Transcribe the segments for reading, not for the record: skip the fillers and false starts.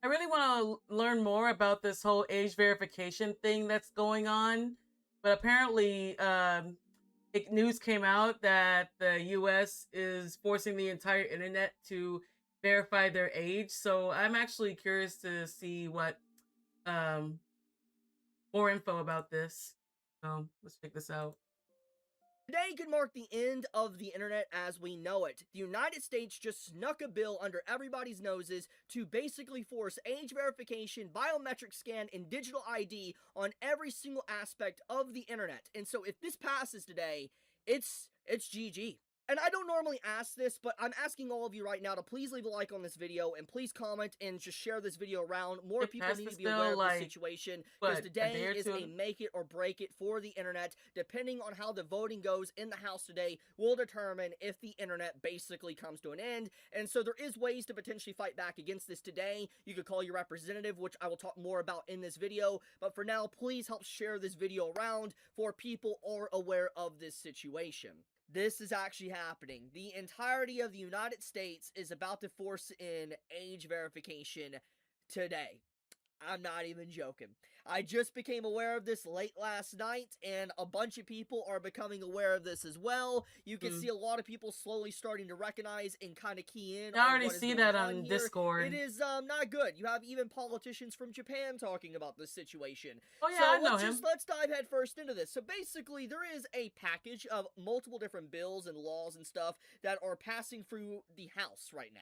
I really want to learn more about this whole age verification thing that's going on, but apparently, news came out that the U.S. is forcing the entire internet to verify their age. So I'm actually curious to see what um, more info about this. So let's check this out. Today could mark the end of the internet as we know it. The United States just snuck a bill under everybody's noses to basically force age verification, biometric scan, and digital ID on every single aspect of the internet. And so if this passes today, it's GG. And I don't normally ask this, but I'm asking all of you right now to please leave a like on this video and please comment and just share this video around. More It people passed need this to be aware bill of this like situation because what, a day today or is two a ago? make it or break it for the internet. Depending on how the voting goes in the House today will determine if the internet basically comes to an end. And so there is ways to potentially fight back against this today. You could call your representative, which I will talk more about in this video. But for now, please help share this video around for people are aware of this situation. This is actually happening. The entirety of the United States is about to force in age verification today. I'm not even joking. I just became aware of this late last night, and a bunch of people are becoming aware of this as well. You can see Mm. a lot of people slowly starting to recognize and kind of key in I on already what is see going that on on here. It Discord. is not good. You have even politicians from Japan talking about this situation. Oh yeah, I So know him. let's dive head first into this. So basically, there is a package of multiple different bills and laws and stuff that are passing through the House right now.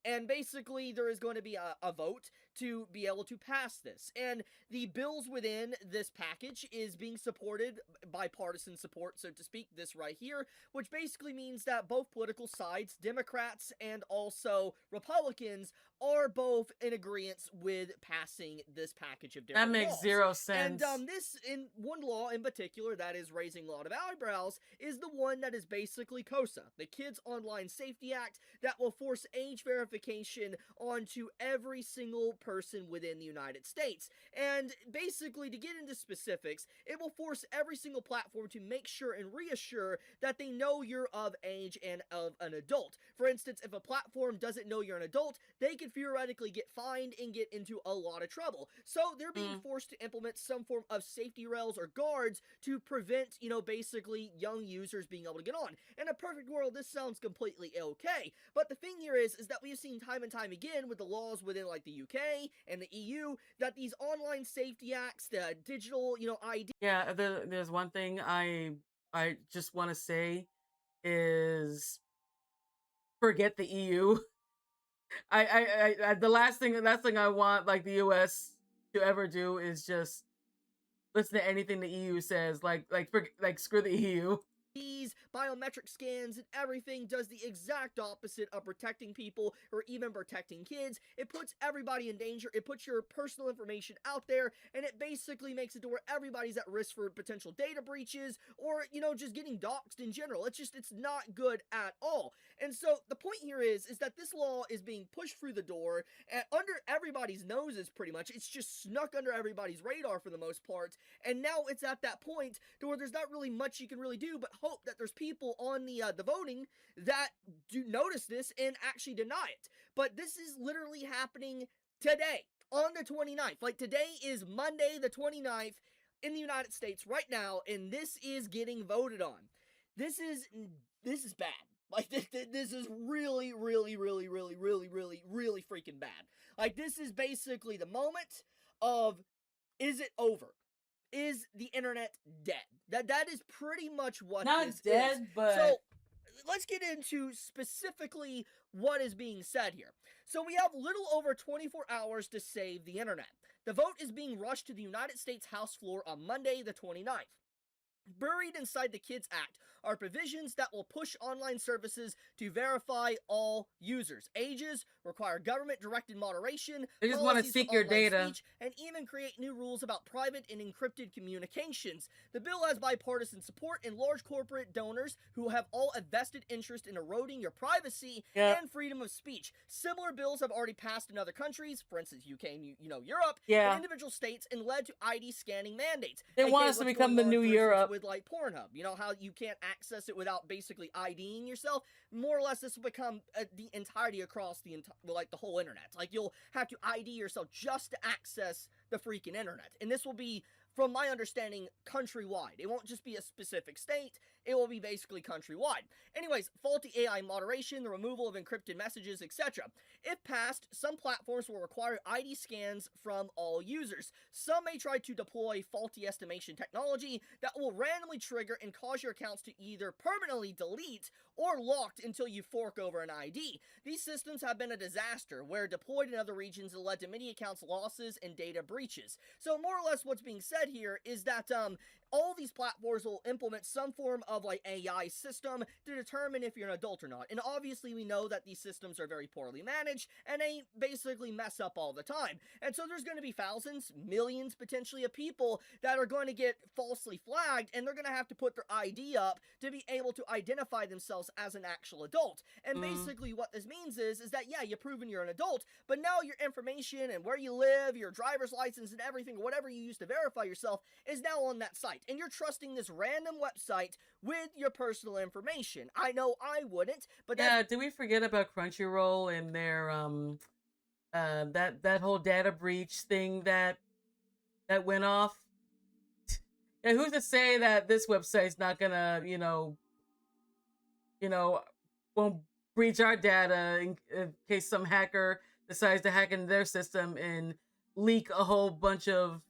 And basically, there is going to be a vote to be able to pass this. And the bills within this package is being supported, bipartisan support, so to speak, this right here, which basically means that both political sides, Democrats and also Republicans, are both in agreement with passing this package of That different makes laws. zero And sense. this, in one law in particular that is raising a lot of eyebrows, is the one that is basically KOSA, the Kids Online Safety Act, that will force age verification onto every single person within the United States. And basically, to get into specifics, it will force every single platform to make sure and reassure that they know you're of age and of an adult. For instance, if a platform doesn't know you're an adult, they could theoretically get fined and get into a lot of trouble. So they're being Mm. forced to implement some form of safety rails or guards to prevent, basically young users being able to get on. In a perfect world, this sounds completely okay. But the thing here is that we have seen time and time again with the laws within like the UK and the EU that these online safety acts, the digital, ID. Yeah, there's one thing I just want to say is forget the EU. The last thing I want like the US to ever do is just listen to anything the EU says. Like screw the EU. These biometric scans and everything does the exact opposite of protecting people or even protecting kids. It puts everybody in danger. It puts your personal information out there, and it basically makes it to where everybody's at risk for potential data breaches or, just getting doxxed in general. It's not good at all. And so the point here is that this law is being pushed through the door and under everybody's noses pretty much. It's just snuck under everybody's radar for the most part. And now it's at that point to where there's not really much you can really do but hope that there's people on the voting that do notice this and actually deny it. But this is literally happening today on the 29th. Like today is Monday the 29th in the United States right now, and this is getting voted on. This is bad. Like this is really, really, really, really, really, really, really freaking bad. Like this is basically the moment of, is it over? Is the internet dead? That is pretty much what this Not is. dead, So but let's get into specifically what is being said here. So we have little over 24 hours to save the internet. The vote is being rushed to the United States House floor on Monday the 29th. Buried inside the Kids Act are provisions that will push online services to verify all users' ages, require government-directed moderation, they just want to policies for seek your online data. speech, and even create new rules about private and encrypted communications. The bill has bipartisan support and large corporate donors who have all a vested interest in eroding your privacy Yeah, and freedom of speech. Similar bills have already passed in other countries, for instance, UK and Europe, and yeah. individual states, and led to ID scanning mandates. They AKA want us to what's become going the on, new for instance, Europe. with like Pornhub. You know how you can't access it without basically IDing yourself? More or less, this will become the entirety across the whole internet. Like, you'll have to ID yourself just to access the freaking internet. And this will be, from my understanding, countrywide. It won't just be a specific state, it will be basically countrywide. Anyways, faulty AI moderation, the removal of encrypted messages, etc. If passed, some platforms will require ID scans from all users. Some may try to deploy faulty estimation technology that will randomly trigger and cause your accounts to either permanently delete or locked until you fork over an ID. These systems have been a disaster, where deployed in other regions it led to many accounts losses and data breaches. So more or less what's being said here is that all these platforms will implement some form of like AI system to determine if you're an adult or not. And obviously we know that these systems are very poorly managed and they basically mess up all the time. And so there's going to be thousands, millions potentially of people that are going to get falsely flagged, and they're going to have to put their ID up to be able to identify themselves as an actual adult. And basically what this means is that, yeah, you've proven you're an adult, but now your information and where you live, your driver's license and everything, whatever you use to verify yourself, is now on that site. And you're trusting this random website with your personal information. I know I wouldn't, but Yeah, did we forget about Crunchyroll and their that whole data breach thing that went off? Yeah, who's to say that this website's not gonna, you know, won't breach our data in case some hacker decides to hack into their system and leak a whole bunch of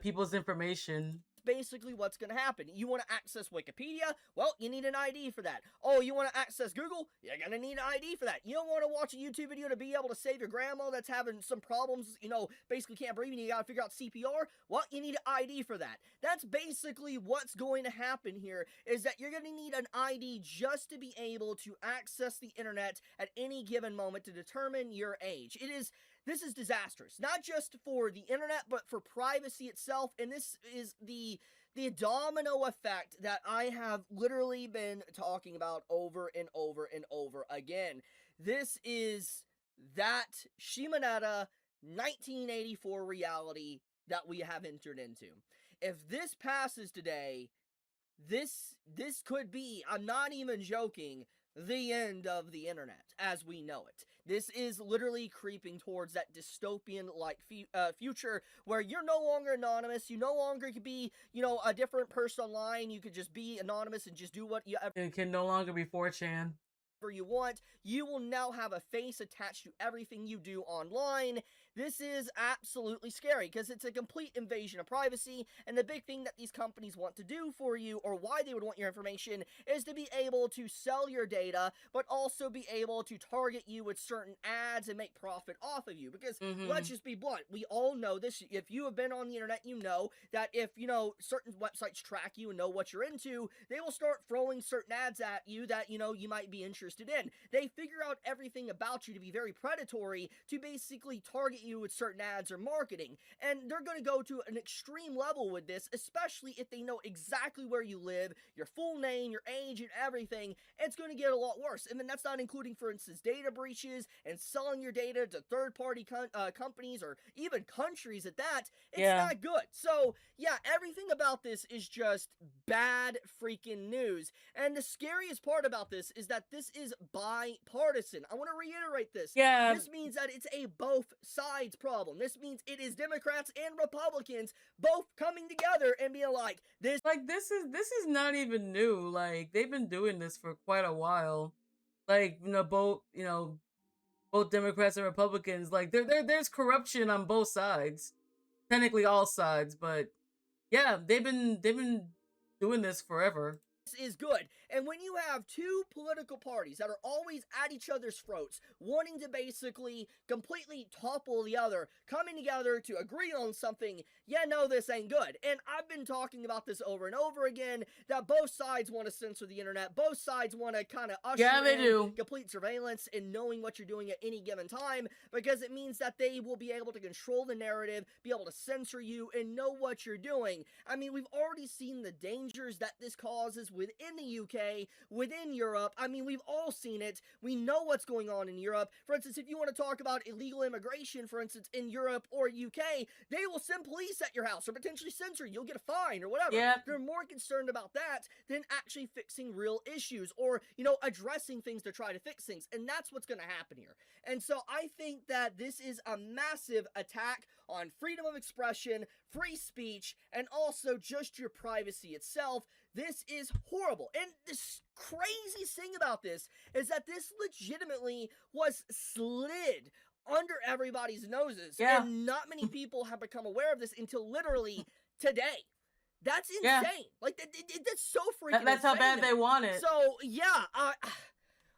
people's information. basically what's going to happen. You want to access Wikipedia? Well, you need an ID for that. Oh, you want to access Google? You're going to need an ID for that. You don't want to watch a YouTube video to be able to save your grandma that's having some problems, basically can't breathe and you got to figure out CPR? Well, you need an ID for that. That's basically what's going to happen here, is that you're going to need an ID just to be able to access the internet at any given moment to determine your age. This is disastrous, not just for the internet, but for privacy itself. And this is the domino effect that I have literally been talking about over and over and over again. This is that Shimoneta 1984 reality that we have entered into. If this passes today, this could be, I'm not even joking, the end of the internet as we know it. This is literally creeping towards that dystopian-like future where you're no longer anonymous. You no longer could be, a different person online. You could just be anonymous and just do what you ever. It can no longer be 4chan. You want. You will now have a face attached to everything you do online. This is absolutely scary because it's a complete invasion of privacy, and the big thing that these companies want to do for you, or why they would want your information, is to be able to sell your data, but also be able to target you with certain ads and make profit off of you. Because let's just be blunt, we all know this. If you have been on the internet, you know that if certain websites track you and know what you're into, they will start throwing certain ads at you that you might be interested in. They figure out everything about you to be very predatory, to basically target you with certain ads or marketing. And they're going to go to an extreme level with this, especially if they know exactly where you live, your full name, your age, and everything. It's going to get a lot worse. And then that's not including, for instance, data breaches and selling your data to third-party companies or even countries at that. It's not good. So, yeah, everything about this is just bad freaking news. And the scariest part about this is that this is bipartisan. I want to reiterate this. Yeah. This means that it's a both sides problem. This means it is Democrats and Republicans both coming together and being like, this is not even new. Like, they've been doing this for quite a while. Like, both Democrats and Republicans, like there's corruption on both sides. Technically all sides, but yeah, they've been doing this forever. is good. And when you have two political parties that are always at each other's throats, wanting to basically completely topple the other, coming together to agree on something, this ain't good. And I've been talking about this over and over again, that both sides want to censor the internet. Both sides want to kind of usher in complete surveillance and knowing what you're doing at any given time, because it means that they will be able to control the narrative, be able to censor you, and know what you're doing. I mean, we've already seen the dangers that this causes within the UK UK, within Europe. I mean, we've all seen it. We know what's going on in Europe. For instance, if you want to talk about illegal immigration, for instance, in Europe or UK, they will send police at your house or potentially censor you. You'll get a fine or whatever. Yep. They're more concerned about that than actually fixing real issues or, addressing things to try to fix things. And that's what's going to happen here. And so I think that this is a massive attack on freedom of expression, free speech, and also just your privacy itself. This is horrible. And this crazy thing about this is that this legitimately was slid under everybody's noses. Yeah. And not many people have become aware of this until literally today. That's insane. Yeah. Like, that's so freaking That's how insane. bad they want it. So, yeah,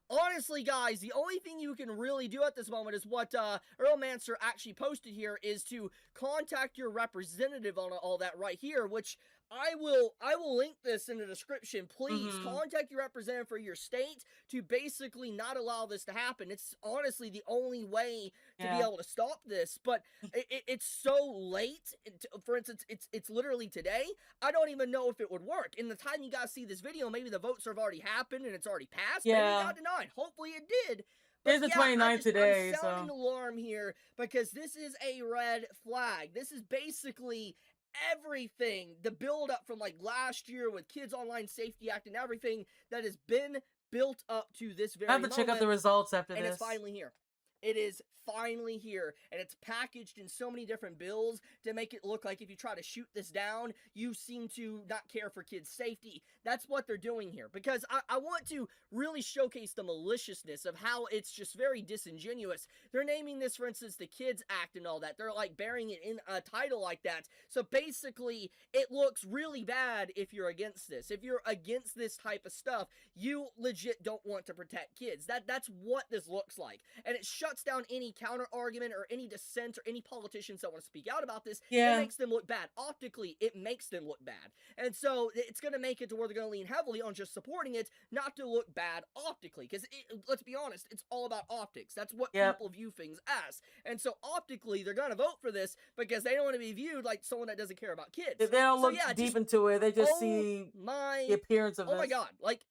honestly, guys, the only thing you can really do at this moment is what Earl Manser actually posted here, is to contact your representative on all that right here, which I will link this in the description. Please contact your representative for your state to basically not allow this to happen. It's honestly the only way to be able to stop this, but it's so late. For instance, it's literally today. I don't even know if it would work. In the time you guys see this video, maybe the votes have already happened and it's already passed. Maybe it got denied. Hopefully it did. But it's the 29th today, I'm sounding alarm here because this is a red flag. This is basically everything, the build up from like last year with Kids Online Safety Act and everything that has been built up to this very moment. I have to check out the results after and this. It's finally here. It is finally here, and it's packaged in so many different bills to make it look like if you try to shoot this down, you seem to not care for kids' safety. That's what they're doing here, because I want to really showcase the maliciousness of how it's just very disingenuous. They're naming this, for instance, the Kids Act and all that. They're like burying it in a title like that. So basically, it looks really bad if you're against this. If you're against this type of stuff, you legit don't want to protect kids. That's what this looks like. And it shuts down any counter argument or any dissent or any politicians that want to speak out about this. It makes them look bad. Optically, it makes them look bad. And so it's going to make it to where they're going to lean heavily on just supporting it, not to look bad optically. Because let's be honest, it's all about optics. That's what people view things as. And so optically, they're going to vote for this because they don't want to be viewed like someone that doesn't care about kids. They don't look deep into it. They just see the appearance of this. Oh my god. Like,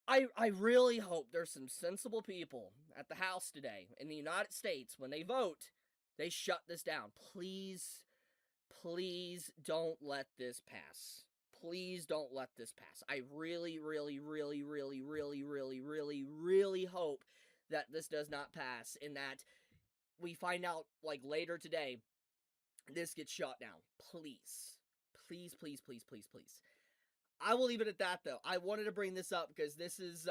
I really hope there's some sensible people at the House today in the United States, when they vote, they shut this down. Please, please don't let this pass. Please don't let this pass. I really, really, really, really, really, really, really, really hope that this does not pass and that we find out, like, later today, this gets shut down. Please. Please, please, please, please, please. I will leave it at that, though. I wanted to bring this up because this is,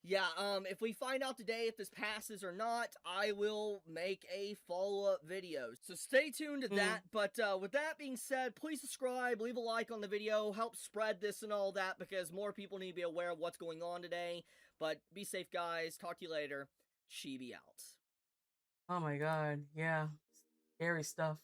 if we find out today if this passes or not, I will make a follow-up video. So stay tuned to that. But with that being said, please subscribe, leave a like on the video, help spread this and all that, because more people need to be aware of what's going on today. But be safe, guys. Talk to you later. Chibi out. Oh my god, yeah. Scary stuff.